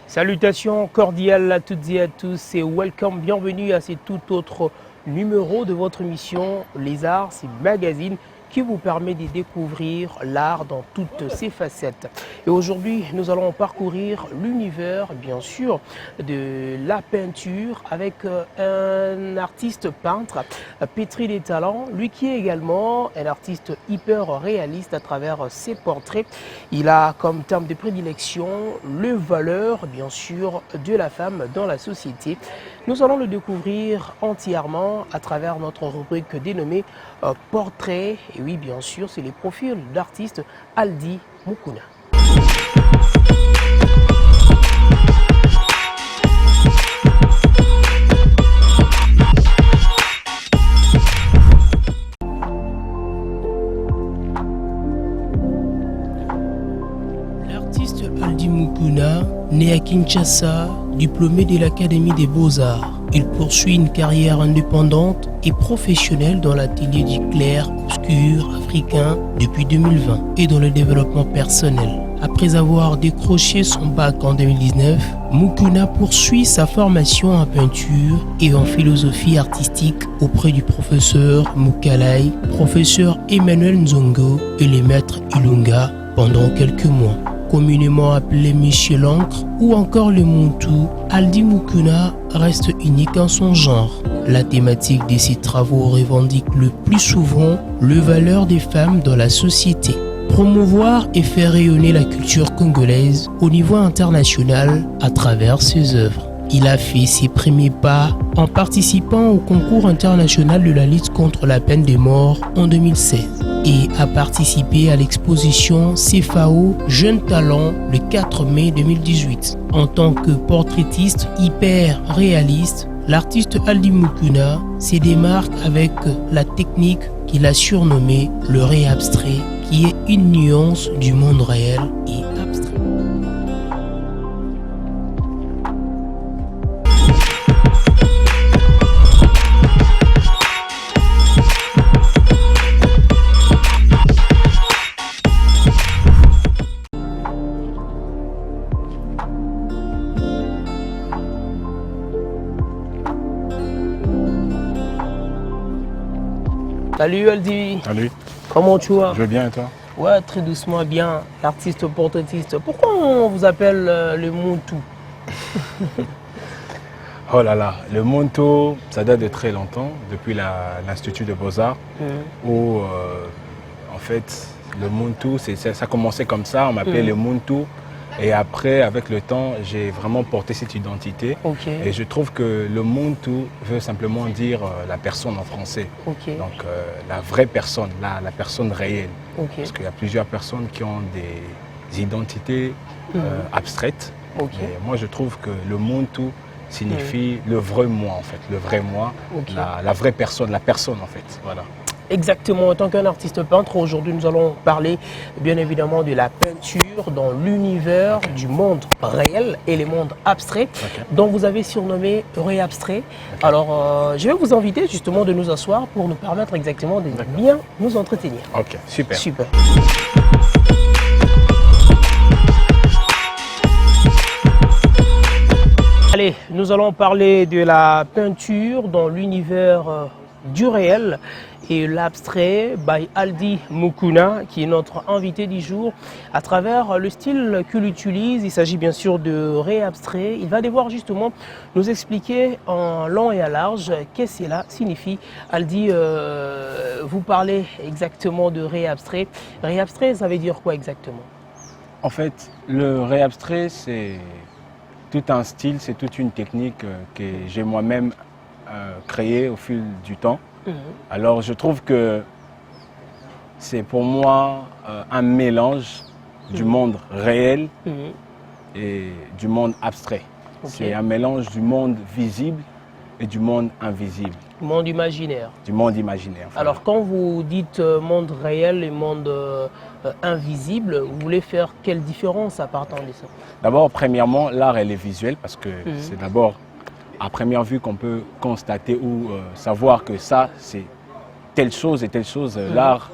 Salutations cordiales à toutes et à tous et welcome, bienvenue à ce tout autre numéro de votre émission Les Arts, c'est magazine qui vous permet de découvrir l'art dans toutes ses facettes. Et aujourd'hui, nous allons parcourir l'univers, bien sûr, de la peinture avec un artiste peintre pétri des talents, lui qui est également un artiste hyper réaliste à travers ses portraits. Il a comme terme de prédilection le valeur, bien sûr, de la femme dans la société. Nous allons le découvrir entièrement à travers notre rubrique dénommée Portrait. Et oui, bien sûr, c'est les profils d'artistes Aldi Mukuna. L'artiste Aldi Mukuna, né à Kinshasa, diplômé de l'Académie des Beaux-Arts, il poursuit une carrière indépendante et professionnelle dans l'atelier du clair-obscur africain depuis 2020 et dans le développement personnel. Après avoir décroché son bac en 2019, Mukuna poursuit sa formation en peinture et en philosophie artistique auprès du professeur Mukalai, professeur Emmanuel Nzongo et les maîtres Ilunga pendant quelques mois. Communément appelé Michel l'encre ou encore le Muntu, Aldi Mukuna reste unique en son genre. La thématique de ses travaux revendique le plus souvent les valeurs des femmes dans la société. Promouvoir et faire rayonner la culture congolaise au niveau international à travers ses œuvres. Il a fait ses premiers pas en participant au concours international de la lutte contre la peine de mort en 2016 et a participé à l'exposition CFAO Jeunes Talents le 4 mai 2018. En tant que portraitiste hyper réaliste, l'artiste Aldi Mukuna se démarque avec la technique qu'il a surnommée le réabstrait, qui est une nuance du monde réel et abstrait. Salut Aldi. Salut. Comment tu vas? Je vais bien et toi? Ouais, très doucement, bien. L'artiste portraitiste. Pourquoi on vous appelle le Muntu? Oh là là, le Muntu, ça date de très longtemps, depuis l'Institut de Beaux-Arts, où en fait, le Muntu, ça commençait comme ça, on m'appelait le Muntu. Et après, avec le temps, j'ai vraiment porté cette identité. Okay. Et je trouve que le Muntu veut simplement dire la personne en français. Okay. Donc la vraie personne, la personne réelle. Okay. Parce qu'il y a plusieurs personnes qui ont des identités abstraites. Okay. Et moi, je trouve que le Muntu signifie le vrai moi, en fait. Le vrai moi, okay. la vraie personne, la personne, en fait. Voilà. Exactement, en tant qu'un artiste peintre, aujourd'hui nous allons parler bien évidemment de la peinture dans l'univers du monde réel et les mondes abstraits, dont vous avez surnommé réabstrait. Alors je vais vous inviter justement de nous asseoir pour nous permettre exactement de bien nous entretenir. Ok, super. Super. Allez, nous allons parler de la peinture dans l'univers du réel et l'abstrait by Aldi Mukuna, qui est notre invité du jour. À travers le style qu'il utilise, il s'agit bien sûr de réabstrait. Il va devoir justement nous expliquer en long et à large qu'est-ce que cela signifie. Aldi, vous parlez exactement de réabstrait. Réabstrait, ça veut dire quoi exactement? En fait, le réabstrait, c'est tout un style, c'est toute une technique que j'ai moi-même créée au fil du temps. Alors je trouve que c'est pour moi un mélange du monde réel et du monde abstrait. C'est un mélange du monde visible et du monde invisible. Monde imaginaire. Du monde imaginaire. Voilà. Alors, quand vous dites monde réel et monde invisible, vous voulez faire quelle différence à partir de ça? D'abord, premièrement, l'art, elle est visuelle parce que c'est d'abord à première vue qu'on peut constater ou savoir que ça, c'est telle chose et telle chose. L'art,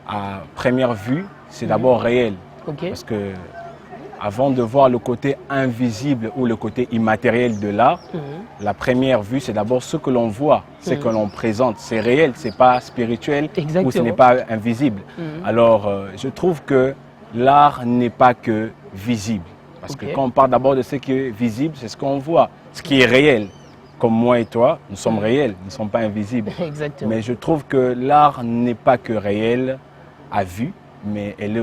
à première vue, c'est d'abord réel. Parce que avant de voir le côté invisible ou le côté immatériel de l'art, la première vue, c'est d'abord ce que l'on voit, ce que l'on présente. C'est réel, ce n'est pas spirituel ou ce n'est pas invisible. Alors, je trouve que l'art n'est pas que visible. Parce que quand on parle d'abord de ce qui est visible, c'est ce qu'on voit, ce qui est réel. Comme moi et toi, nous sommes réels, nous ne sommes pas invisibles. Mais je trouve que l'art n'est pas que réel à vue, mais elle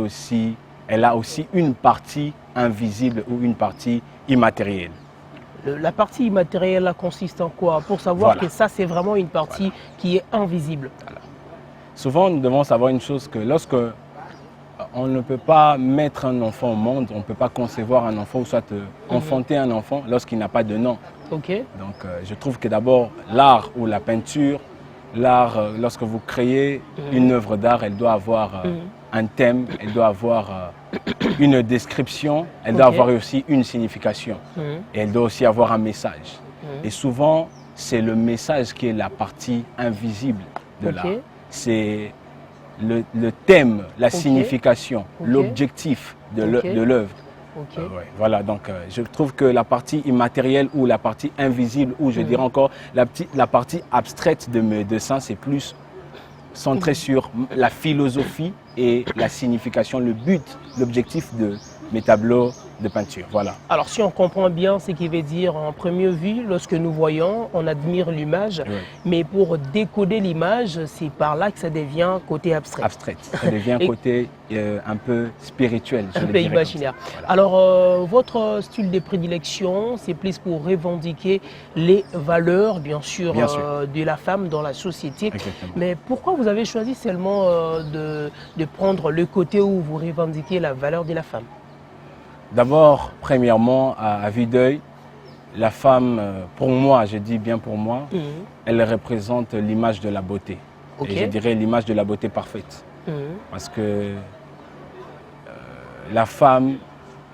a aussi une partie invisible ou une partie immatérielle. La partie immatérielle là, consiste en quoi? Pour savoir que ça, c'est vraiment une partie qui est invisible. Voilà. Souvent, nous devons savoir une chose, que lorsque on ne peut pas mettre un enfant au monde, on ne peut pas concevoir un enfant ou soit enfanter un enfant lorsqu'il n'a pas de nom. Donc, je trouve que d'abord, l'art ou la peinture, l'art, lorsque vous créez une œuvre d'art, elle doit avoir un thème, elle doit avoir une description, elle doit avoir aussi une signification. Et elle doit aussi avoir un message. Et souvent, c'est le message qui est la partie invisible de l'art. C'est le thème, la signification, l'objectif de l'œuvre. Voilà, donc je trouve que la partie immatérielle ou la partie invisible, ou je dirais encore la partie abstraite de mes dessins, c'est plus centré sur la philosophie et la signification, le but, l'objectif de mes tableaux de peinture. Voilà. Alors si on comprend bien ce qui veut dire en première vue, lorsque nous voyons, on admire l'image, mais pour décoder l'image, c'est par là que ça devient côté abstrait. Ça devient côté un peu spirituel. Un peu imaginaire. Voilà. Alors votre style de prédilection, c'est plus pour revendiquer les valeurs, bien sûr. De la femme dans la société. Exactement. Mais pourquoi vous avez choisi seulement de prendre le côté où vous revendiquez la valeur de la femme? D'abord, premièrement, à vue d'œil, la femme, pour moi, je dis bien pour moi, elle représente l'image de la beauté. Et je dirais l'image de la beauté parfaite. Parce que la femme,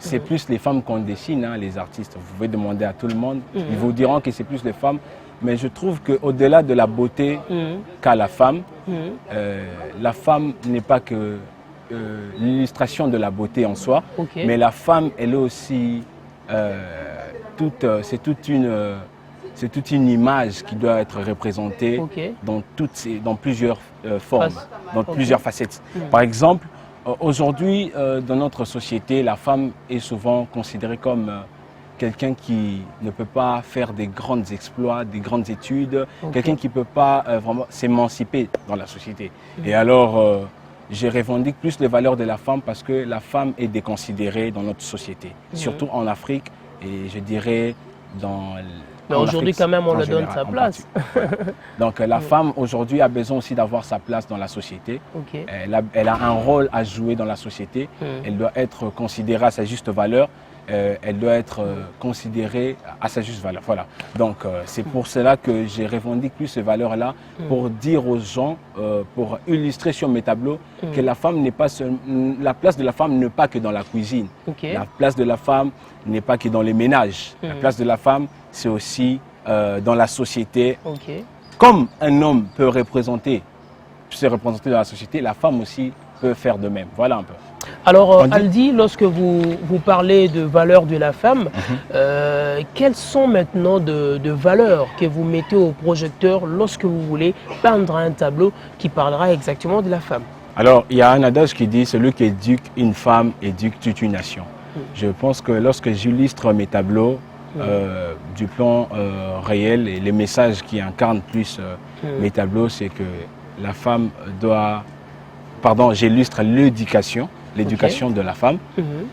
c'est plus les femmes qu'on dessine, hein, les artistes. Vous pouvez demander à tout le monde, ils vous diront que c'est plus les femmes. Mais je trouve qu'au-delà de la beauté qu'a la femme n'est pas que l'illustration de la beauté en soi, mais la femme, elle est aussi c'est toute une image qui doit être représentée dans plusieurs formes, dans plusieurs facettes. Par exemple, aujourd'hui, dans notre société, la femme est souvent considérée comme quelqu'un qui ne peut pas faire des grands exploits, des grandes études, quelqu'un qui ne peut pas vraiment s'émanciper dans la société. Et alors, je revendique plus les valeurs de la femme parce que la femme est déconsidérée dans notre société, surtout en Afrique et je dirais mais aujourd'hui quand même on lui donne sa place. Donc la femme aujourd'hui a besoin aussi d'avoir sa place dans la société. Elle a un rôle à jouer dans la société. Elle doit être considérée à sa juste valeur. Elle doit être considérée à sa juste valeur. Voilà. Donc c'est pour cela que je revendique plus ces valeurs-là pour dire aux gens, pour illustrer sur mes tableaux que la femme n'est pas la place de la femme n'est pas que dans la cuisine. La place de la femme n'est pas que dans les ménages. La place de la femme, c'est aussi dans la société. Comme un homme peut se représenter dans la société, la femme aussi peut faire de même. Voilà un peu. Alors Aldi, lorsque vous parlez de valeurs de la femme, quelles sont maintenant de valeurs que vous mettez au projecteur lorsque vous voulez peindre un tableau qui parlera exactement de la femme? Alors il y a un adage qui dit « Celui qui éduque une femme éduque toute une nation ». Je pense que lorsque j'illustre mes tableaux du plan réel et les messages qui incarnent plus mes tableaux, c'est que la femme doit... Pardon, j'illustre l'éducation de la femme,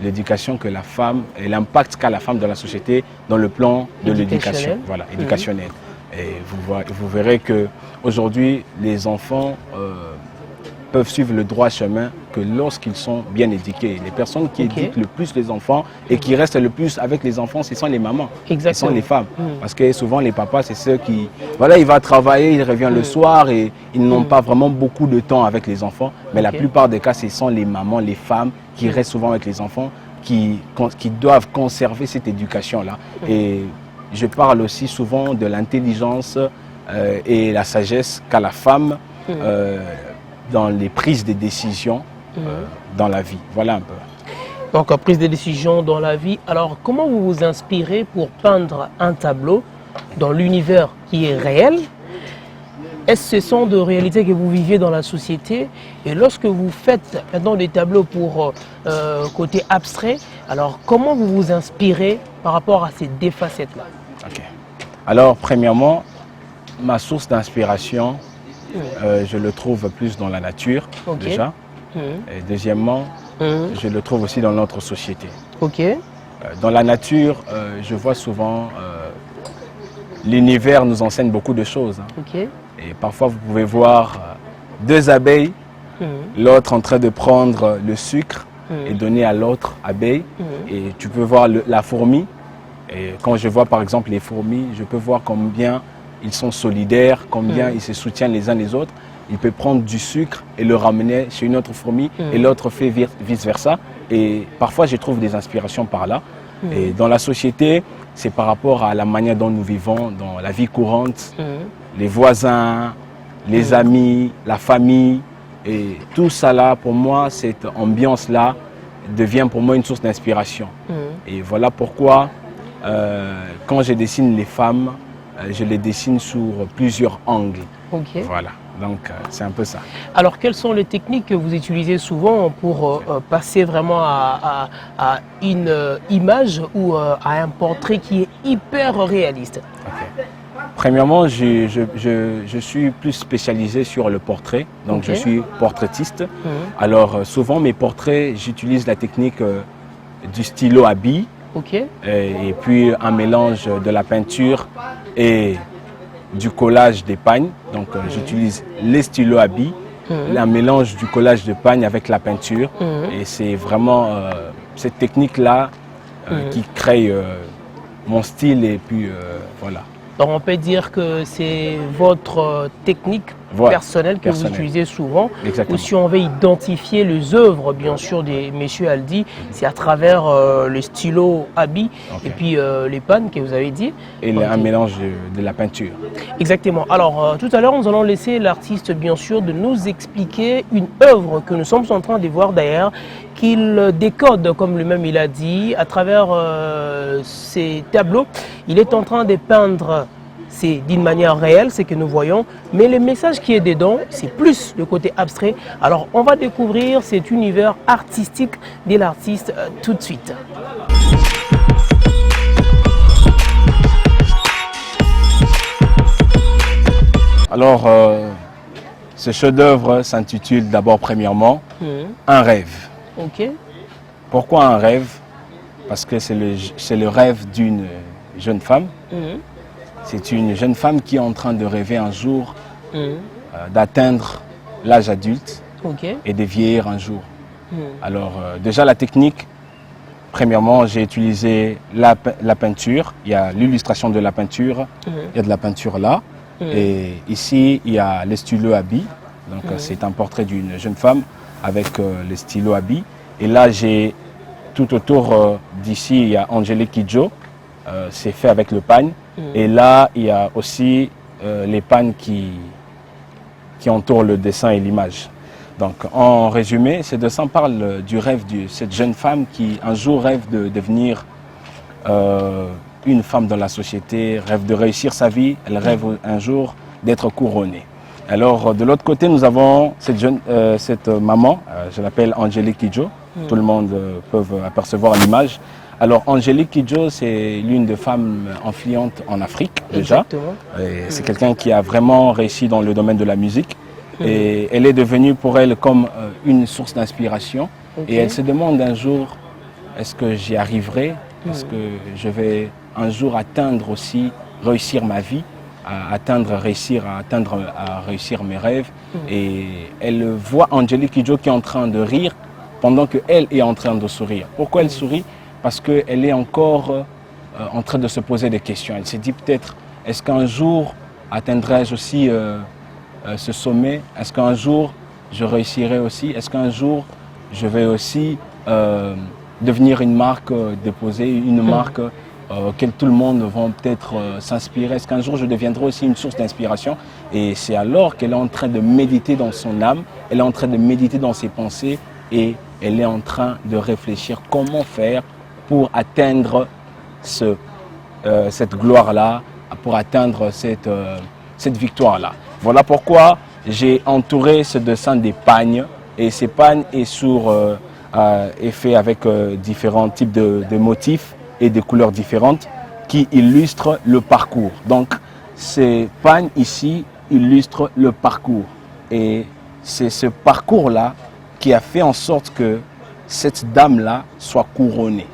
l'éducation que la femme et l'impact qu'a la femme dans la société dans le plan de l'éducation, voilà, éducationnel. Et vous verrez que aujourd'hui les enfants peuvent suivre le droit chemin que lorsqu'ils sont bien éduqués. Les personnes qui éduquent le plus les enfants et qui restent le plus avec les enfants, ce sont les mamans, ce sont les femmes. Parce que souvent les papas, c'est ceux qui... Voilà, il va travailler, il revient le soir et ils n'ont pas vraiment beaucoup de temps avec les enfants. Mais la plupart des cas, ce sont les mamans, les femmes qui restent souvent avec les enfants, qui doivent conserver cette éducation-là. Et je parle aussi souvent de l'intelligence et la sagesse qu'a la femme dans les prises de décisions dans la vie. Voilà un peu. Donc, prise de décision dans la vie. Alors, comment vous vous inspirez pour peindre un tableau dans l'univers qui est réel? Est-ce que ce sont de réalités que vous viviez dans la société? Et lorsque vous faites maintenant des tableaux pour côté abstrait, alors comment vous vous inspirez par rapport à ces deux facettes-là? Ok. Alors, premièrement, ma source d'inspiration, je le trouve plus dans la nature, déjà. Et deuxièmement, je le trouve aussi dans notre société. Dans la nature, je vois souvent l'univers nous enseigne beaucoup de choses. Et parfois, vous pouvez voir deux abeilles, l'autre en train de prendre le sucre et donner à l'autre abeille. Et tu peux voir la fourmi. Et quand je vois par exemple les fourmis, je peux voir combien ils sont solidaires, combien ils se soutiennent les uns les autres. Il peut prendre du sucre et le ramener chez une autre fourmi et l'autre fait vice-versa. Et parfois, je trouve des inspirations par là. Et dans la société, c'est par rapport à la manière dont nous vivons, dans la vie courante, les voisins, les amis, la famille. Et tout ça là, pour moi, cette ambiance-là devient pour moi une source d'inspiration. Et voilà pourquoi, quand je dessine les femmes, je les dessine sur plusieurs angles. Voilà, donc c'est un peu ça. Alors, quelles sont les techniques que vous utilisez souvent pour passer vraiment à une image ou à un portrait qui est hyper réaliste? Premièrement, je suis plus spécialisé sur le portrait, donc je suis portraitiste. Alors, souvent mes portraits, j'utilise la technique du stylo à billes. Et puis un mélange de la peinture et du collage des pagnes. Donc j'utilise les stylos à billes, un mélange du collage de pagnes avec la peinture. Et c'est vraiment cette technique-là qui crée mon style et puis voilà. Donc on peut dire que c'est votre technique personnelle que vous utilisez souvent. Exactement. Ou si on veut identifier les œuvres, bien sûr, des messieurs Aldi, c'est à travers le stylo à billes et puis les pannes que vous avez dit. Et un mélange de la peinture. Exactement. Alors tout à l'heure, nous allons laisser l'artiste, bien sûr, de nous expliquer une œuvre que nous sommes en train de voir d'ailleurs, qu'il décode, comme lui-même il a dit, à travers ces tableaux. Il est en train de peindre, c'est d'une manière réelle, ce que nous voyons, mais le message qui est dedans, c'est plus le côté abstrait. Alors, on va découvrir cet univers artistique de l'artiste tout de suite. Alors, ce chef-d'œuvre s'intitule d'abord, premièrement, Un rêve. Pourquoi un rêve? Parce que c'est le rêve d'une jeune femme. C'est une jeune femme qui est en train de rêver un jour d'atteindre l'âge adulte et de vieillir un jour. Alors déjà la technique, premièrement j'ai utilisé la peinture, il y a l'illustration de la peinture, il y a de la peinture là. Et ici il y a les stylos à billes, donc c'est un portrait d'une jeune femme avec les stylos à billes. Et là j'ai tout autour d'ici il y a Angélique Kidjo, c'est fait avec le pagne. Et là, il y a aussi les pannes qui entourent le dessin et l'image. Donc, en résumé, ce dessin parle du rêve de cette jeune femme qui un jour rêve de devenir une femme dans la société, rêve de réussir sa vie, elle rêve un jour d'être couronnée. Alors, de l'autre côté, nous avons cette maman, je l'appelle Angélique Kidjo, tout le monde peut apercevoir l'image. Alors, Angélique Kidjo, c'est l'une des femmes influentes en Afrique, déjà. C'est quelqu'un qui a vraiment réussi dans le domaine de la musique. Et elle est devenue pour elle comme une source d'inspiration. Et elle se demande un jour, est-ce que j'y arriverai? Est-ce que je vais un jour atteindre aussi, réussir ma vie? réussir à réussir mes rêves. Et elle voit Angélique Kidjo qui est en train de rire pendant qu'elle est en train de sourire. Pourquoi elle sourit? Parce qu'elle est encore en train de se poser des questions. Elle s'est dit peut-être, est-ce qu'un jour atteindrai-je aussi ce sommet? Est-ce qu'un jour je réussirai aussi? Est-ce qu'un jour je vais aussi devenir une marque, déposer une marque auquel tout le monde va peut-être s'inspirer? Est-ce qu'un jour je deviendrai aussi une source d'inspiration? Et c'est alors qu'elle est en train de méditer dans son âme, elle est en train de méditer dans ses pensées et elle est en train de réfléchir comment faire pour atteindre cette gloire-là, pour atteindre cette victoire-là. Voilà pourquoi j'ai entouré ce dessin des pagnes. Et ces pagnes est fait avec différents types de motifs et de couleurs différentes qui illustrent le parcours. Donc ces pagnes ici illustrent le parcours. Et c'est ce parcours-là qui a fait en sorte que cette dame-là soit couronnée.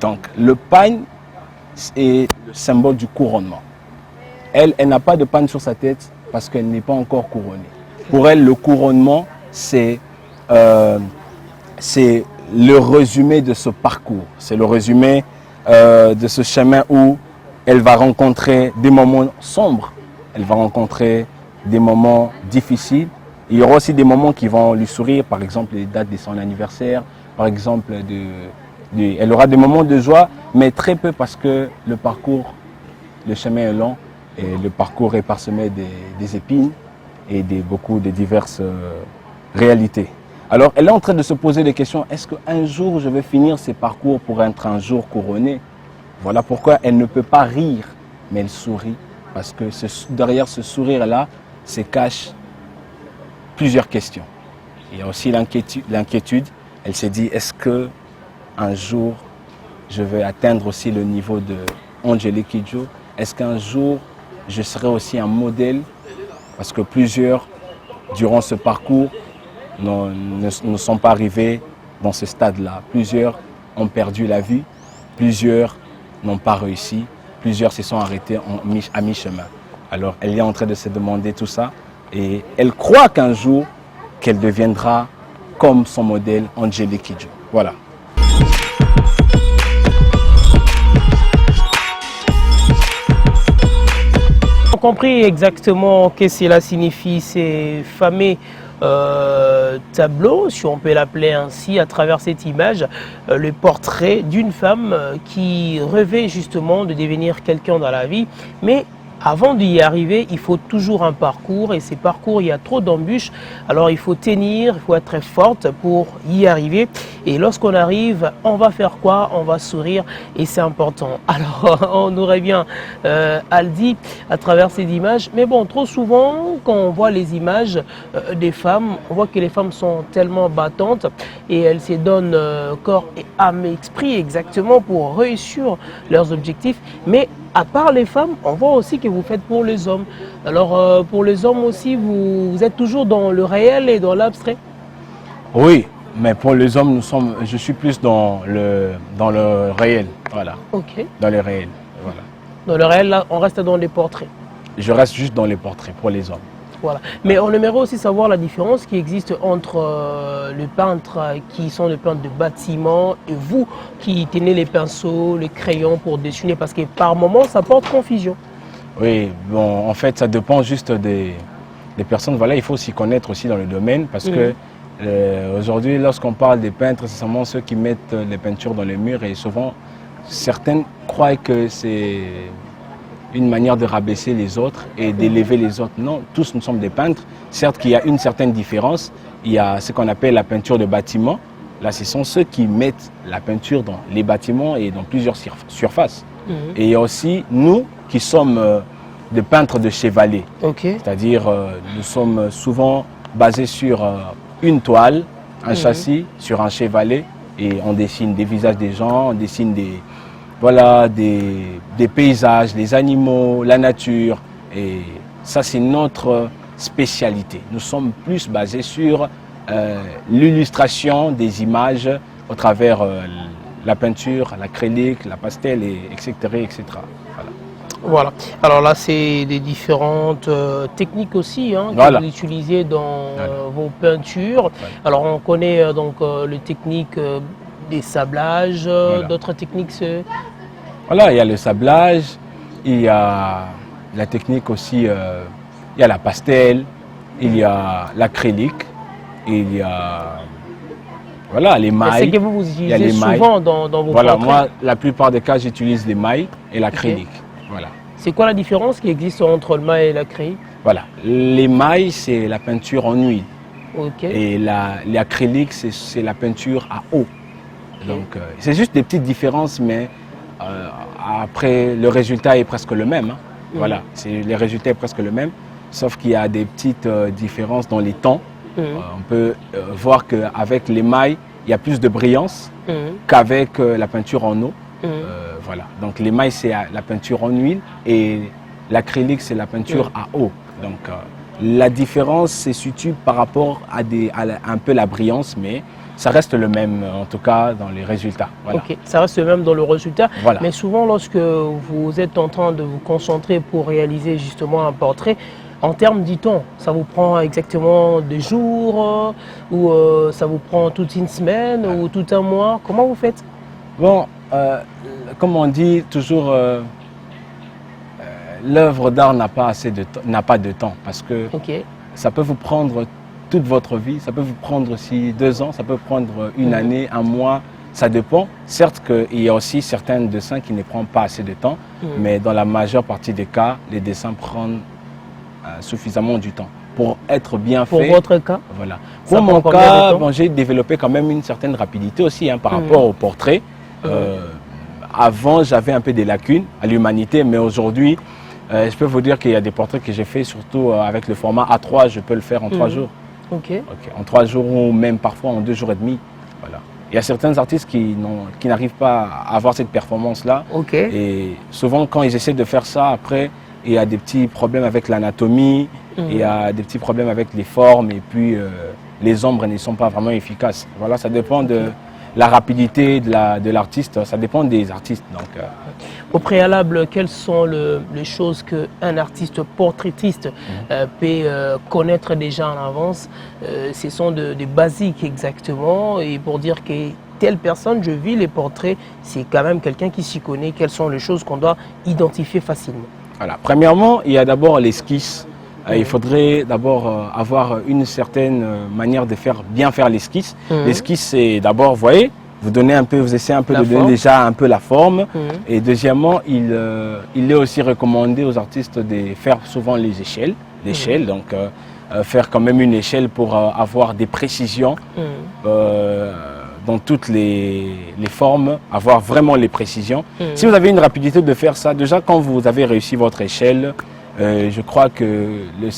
Donc le pagne est le symbole du couronnement. Elle n'a pas de pagne sur sa tête parce qu'elle n'est pas encore couronnée. Pour elle, le couronnement, c'est le résumé de ce parcours. C'est le résumé de ce chemin où elle va rencontrer des moments sombres. Elle va rencontrer des moments difficiles. Il y aura aussi des moments qui vont lui sourire, par exemple les dates de son anniversaire, par exemple, elle aura des moments de joie, mais très peu parce que le parcours, le chemin est long et le parcours est parsemé des épines et beaucoup de diverses réalités. Alors, elle est en train de se poser des questions. Est-ce qu'un jour, je vais finir ces parcours pour être un jour couronné? Voilà pourquoi elle ne peut pas rire, mais elle sourit. Parce que derrière ce sourire-là se cachent plusieurs questions. Il y a aussi l'inquiétude. Elle s'est dit, est-ce qu'un jour, je vais atteindre aussi le niveau de Angélique Kidjo? Est-ce qu'un jour, je serai aussi un modèle? Parce que plusieurs, durant ce parcours, ne sont pas arrivés dans ce stade-là. Plusieurs ont perdu la vie, plusieurs n'ont pas réussi, plusieurs se sont arrêtés à mi-chemin. Alors elle est en train de se demander tout ça et elle croit qu'un jour, qu'elle deviendra comme son modèle Angélique Kidjo. Voilà. On a compris exactement ce que cela signifie, ces fameux tableau, si on peut l'appeler ainsi, à travers cette image, le portrait d'une femme qui rêvait justement de devenir quelqu'un dans la vie, mais avant d'y arriver, il faut toujours un parcours et ces parcours, il y a trop d'embûches. Alors il faut tenir, il faut être très forte pour y arriver. Et lorsqu'on arrive, on va faire quoi? On va sourire et c'est important. Alors on nous revient Aldi à travers ces images. Mais bon, trop souvent, quand on voit les images des femmes, on voit que les femmes sont tellement battantes et elles se donnent corps et âme et esprit exactement pour réussir leurs objectifs. Mais à part les femmes, on voit aussi que vous faites pour les hommes. Alors pour les hommes aussi, vous êtes toujours dans le réel et dans l'abstrait? Oui, mais pour les hommes, je suis plus dans le réel. Voilà. Ok. Dans le réel. Voilà. Dans le réel, là, on reste dans les portraits. Je reste juste dans les portraits pour les hommes. Voilà. Mais on aimerait aussi savoir la différence qui existe entre les peintres qui sont des peintres de bâtiments et vous qui tenez les pinceaux, les crayons pour dessiner, parce que par moment ça porte confusion. Oui, bon, en fait ça dépend juste des personnes. Voilà, il faut s'y connaître aussi dans le domaine parce que aujourd'hui lorsqu'on parle des peintres, c'est seulement ceux qui mettent les peintures dans les murs et souvent certaines croient que c'est une manière de rabaisser les autres et d'élever les autres. Non, tous nous sommes des peintres. Certes qu'il y a une certaine différence. Il y a ce qu'on appelle la peinture de bâtiment. Là, ce sont ceux qui mettent la peinture dans les bâtiments et dans plusieurs surfaces. Et il y a aussi nous qui sommes des peintres de chevalet. C'est-à-dire, nous sommes souvent basés sur une toile, un châssis, sur un chevalet et on dessine des visages des gens, on dessine des paysages, les animaux, la nature. Et ça, c'est notre spécialité. Nous sommes plus basés sur l'illustration des images au travers la peinture, l'acrylique, la pastel, etc. etc. Voilà. Voilà. Alors là, c'est des différentes techniques aussi hein, que vous utilisez dans vos peintures. Voilà. Alors on connaît les techniques des sablages, d'autres techniques. Voilà, il y a le sablage, il y a la technique aussi, il y a la pastel, il y a l'acrylique, il y a voilà, les mailles. C'est que vous utilisez souvent dans vos Voilà, portraits. moi, la plupart des cas, j'utilise les mailles et l'acrylique. Okay. Voilà. C'est quoi la différence qui existe entre le maille et l'acrylique? Voilà, les mailles, c'est la peinture en huile. Okay. Et l'acrylique, c'est la peinture à eau. Okay. Donc, c'est juste des petites différences, mais après, le résultat est presque le même. Hein. Voilà, le résultat est presque le même, sauf qu'il y a des petites différences dans les tons. On peut voir qu'avec les mailles, il y a plus de brillance qu'avec la peinture en eau. Voilà. Donc les mailles, c'est la peinture en huile et l'acrylique, c'est la peinture à eau. Donc la différence se situe par rapport à un peu la brillance, mais ça reste le même, en tout cas, dans les résultats. Voilà. Ok, ça reste le même dans le résultat. Voilà. Mais souvent, lorsque vous êtes en train de vous concentrer pour réaliser justement un portrait, en termes du temps, ça vous prend exactement 2 jours ou ça vous prend toute une semaine ou tout un mois? Comment vous faites? Bon, comme on dit toujours, l'œuvre d'art n'a pas de temps parce que ça peut vous prendre toute votre vie, ça peut vous prendre aussi 2 ans, ça peut prendre une année, un mois, ça dépend. Certes qu'il y a aussi certains dessins qui ne prennent pas assez de temps, mais dans la majeure partie des cas, les dessins prennent suffisamment du temps pour être bien fait. Pour votre cas? Voilà. Pour mon cas, bon, j'ai développé quand même une certaine rapidité aussi hein, par rapport au portrait. Avant, j'avais un peu des lacunes à l'humanité, mais aujourd'hui, je peux vous dire qu'il y a des portraits que j'ai fait, surtout avec le format A3, je peux le faire en 3 jours. En 3 jours ou même parfois en 2 jours et demi. Voilà. Il y a certains artistes qui n'arrivent pas à avoir cette performance-là. Et souvent, quand ils essaient de faire ça, après, il y a des petits problèmes avec l'anatomie, il y a des petits problèmes avec les formes et puis les ombres ne sont pas vraiment efficaces. Voilà, ça dépend de la rapidité de l'artiste, ça dépend des artistes. Donc, au préalable, quelles sont les choses qu'un artiste portraitiste peut connaître déjà en avance? Ce sont des basiques exactement, et pour dire que telle personne, je vis les portraits, c'est quand même quelqu'un qui s'y connaît. Quelles sont les choses qu'on doit identifier facilement? Voilà. Premièrement, il y a d'abord l'esquisse. Il faudrait d'abord avoir une certaine manière de bien faire l'esquisse. L'esquisse, c'est d'abord, vous voyez, vous essayez un peu de donner déjà un peu la forme. Et deuxièmement, il est aussi recommandé aux artistes de faire souvent les échelles. Donc faire quand même une échelle pour avoir des précisions dans toutes les formes, avoir vraiment les précisions. Si vous avez une rapidité de faire ça, déjà quand vous avez réussi votre échelle, je crois que la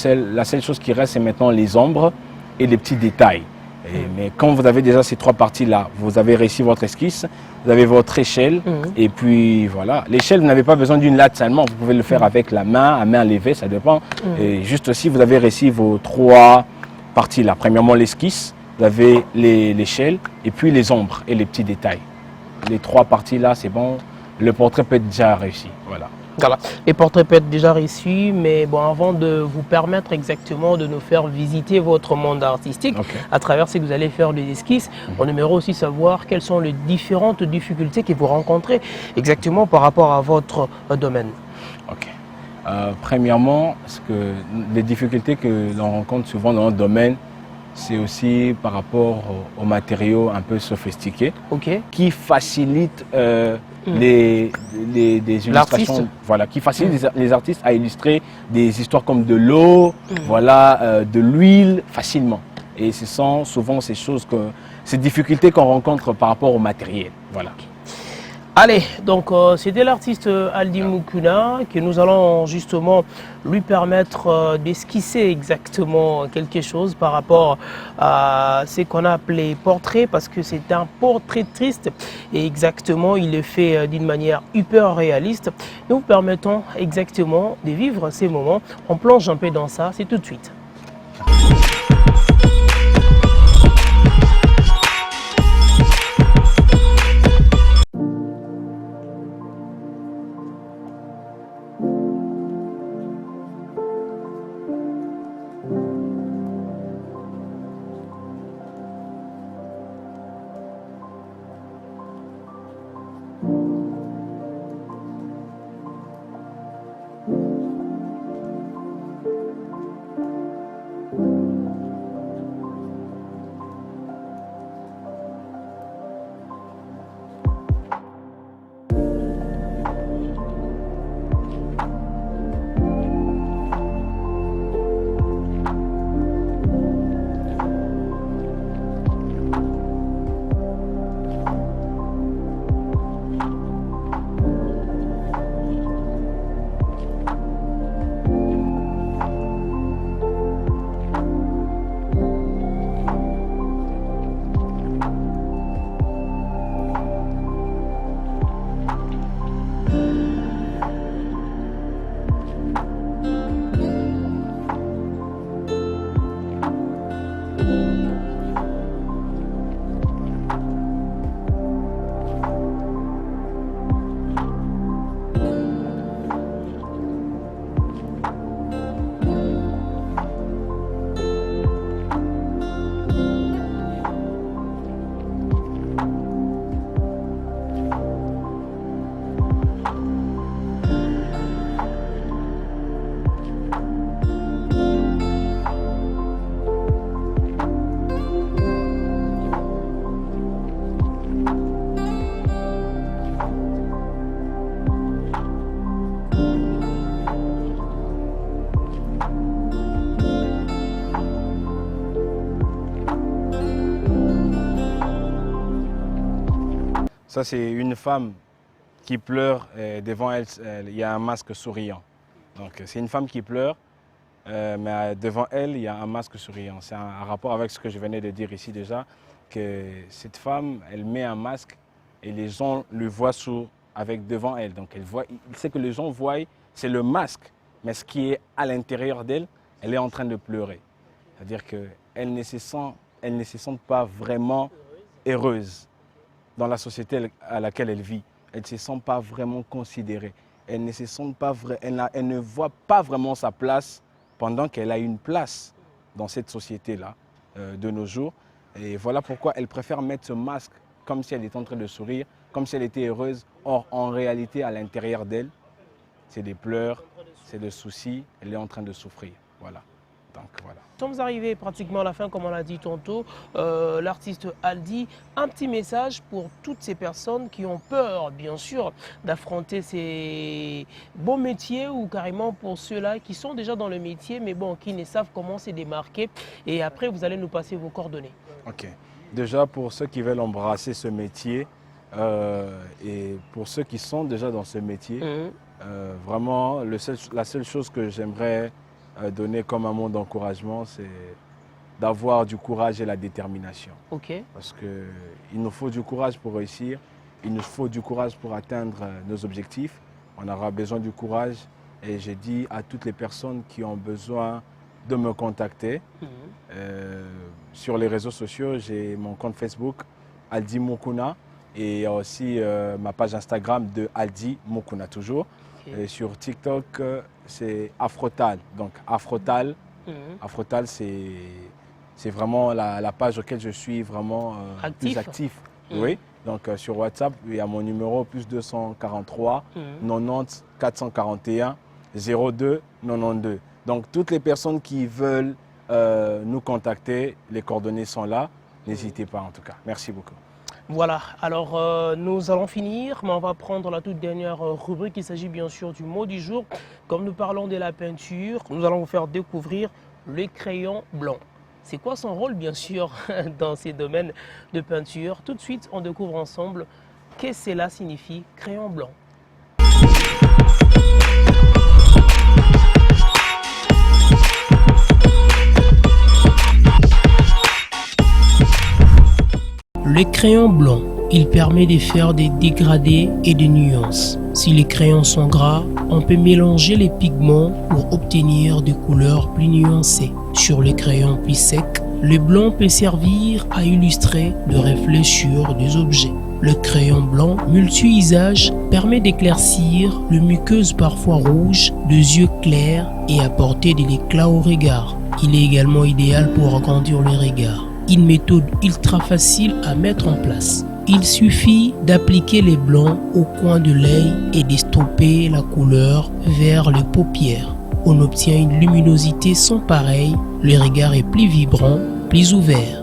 seule chose qui reste, c'est maintenant les ombres et les petits détails. Mais quand vous avez déjà ces 3 parties-là, vous avez réussi votre esquisse, vous avez votre échelle, et puis voilà. L'échelle, vous n'avez pas besoin d'une latte seulement, vous pouvez le faire avec la main, à main levée, ça dépend. Et juste aussi, vous avez réussi vos 3 parties-là. Premièrement, l'esquisse, vous avez l'échelle, et puis les ombres et les petits détails. Les 3 parties-là, c'est bon, le portrait peut être déjà réussi. Voilà. Voilà. Les portraits peuvent être déjà réussis, mais bon, avant de vous permettre exactement de nous faire visiter votre monde artistique, à travers ce que vous allez faire des esquisses, on aimerait aussi savoir quelles sont les différentes difficultés que vous rencontrez exactement par rapport à votre domaine. Premièrement, les difficultés que l'on rencontre souvent dans notre domaine, c'est aussi par rapport aux matériaux un peu sophistiqués qui facilitent des illustrations, voilà, qui facilitent les artistes à illustrer des histoires comme de l'eau, voilà, de l'huile facilement. Et ce sont souvent ces difficultés qu'on rencontre par rapport au matériel. Voilà. Allez, donc c'était l'artiste Aldi Mukuna que nous allons justement lui permettre d'esquisser exactement quelque chose par rapport à ce qu'on a appelé portrait, parce que c'est un portraitiste et exactement il est fait d'une manière hyper réaliste. Nous vous permettons exactement de vivre ces moments. On plonge un peu dans ça, c'est tout de suite. Ça, c'est une femme qui pleure et devant elle, il y a un masque souriant. Donc, c'est une femme qui pleure, mais devant elle, il y a un masque souriant. C'est un rapport avec ce que je venais de dire ici déjà, que cette femme, elle met un masque et les gens le voient avec devant elle. Donc, il sait que les gens voient, c'est le masque, mais ce qui est à l'intérieur d'elle, elle est en train de pleurer. C'est-à-dire qu'elle ne se sent pas vraiment heureuse dans la société à laquelle elle vit. Elle ne se sent pas vraiment considérée. Elle ne voit pas vraiment sa place pendant qu'elle a une place dans cette société-là de nos jours. Et voilà pourquoi elle préfère mettre ce masque comme si elle était en train de sourire, comme si elle était heureuse. Or, en réalité, à l'intérieur d'elle, c'est des pleurs, c'est des soucis, elle est en train de souffrir. Voilà. Donc, voilà. Nous sommes arrivés pratiquement à la fin, comme on l'a dit tantôt. L'artiste Aldi, un petit message pour toutes ces personnes qui ont peur, bien sûr, d'affronter ces beaux métiers ou carrément pour ceux-là qui sont déjà dans le métier, mais bon, qui ne savent comment se démarquer. Et après, vous allez nous passer vos coordonnées. Ok. Déjà, pour ceux qui veulent embrasser ce métier et pour ceux qui sont déjà dans ce métier, vraiment, la seule chose que j'aimerais donner comme un mot d'encouragement, c'est d'avoir du courage et la détermination. Okay. Parce qu'il nous faut du courage pour réussir, il nous faut du courage pour atteindre nos objectifs. On aura besoin du courage et j'ai dit à toutes les personnes qui ont besoin de me contacter. Sur les réseaux sociaux, j'ai mon compte Facebook, Aldi Mukuna, et il y a aussi ma page Instagram de Aldi Mukuna toujours. Okay. Et sur TikTok, c'est Afrotal. Donc Afrotal, Afrotal c'est vraiment la page auquel je suis vraiment plus actif. Oui. Donc sur WhatsApp, il y a mon numéro plus 243 90 441 02 92. Donc toutes les personnes qui veulent nous contacter, les coordonnées sont là. N'hésitez pas en tout cas. Merci beaucoup. Voilà, alors nous allons finir, mais on va prendre la toute dernière rubrique. Il s'agit bien sûr du mot du jour. Comme nous parlons de la peinture, nous allons vous faire découvrir le crayon blanc. C'est quoi son rôle, bien sûr, dans ces domaines de peinture? Tout de suite, on découvre ensemble qu'est-ce que cela signifie, crayon blanc. Le crayon blanc, il permet de faire des dégradés et des nuances. Si les crayons sont gras, on peut mélanger les pigments pour obtenir des couleurs plus nuancées. Sur les crayons plus secs, le blanc peut servir à illustrer le reflet sur des objets. Le crayon blanc multi-usage permet d'éclaircir les muqueuses parfois rouges, des yeux clairs et apporter de l'éclat au regard. Il est également idéal pour agrandir le regard. Une méthode ultra facile à mettre en place. Il suffit d'appliquer les blancs au coin de l'œil et de stopper la couleur vers les paupières. On obtient une luminosité sans pareil, le regard est plus vibrant, plus ouvert.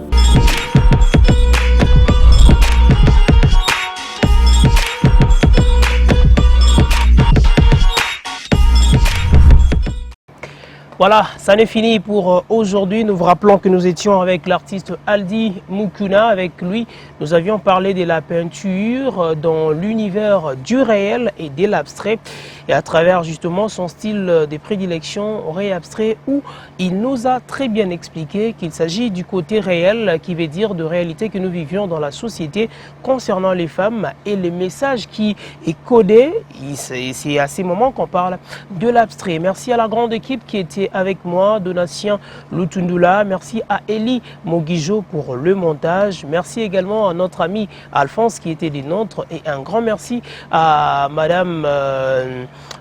Voilà, ça n'est fini pour aujourd'hui. Nous vous rappelons que nous étions avec l'artiste Aldi Mukuna. Avec lui, nous avions parlé de la peinture dans l'univers du réel et de l'abstrait. Et à travers justement son style de prédilection réabstrait, où il nous a très bien expliqué qu'il s'agit du côté réel, qui veut dire de réalité que nous vivions dans la société concernant les femmes et les messages qui est codé. C'est à ces moments qu'on parle de l'abstrait. Merci à la grande équipe qui était avec moi, Donatien Lutundula. Merci à Eli Mogijo pour le montage. Merci également à notre ami Alphonse qui était des nôtres. Et un grand merci à Madame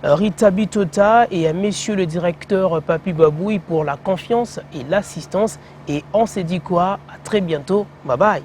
Rita Bitota et à Monsieur le directeur Papi Baboui pour la confiance et l'assistance. Et on s'est dit quoi? À très bientôt. Bye bye.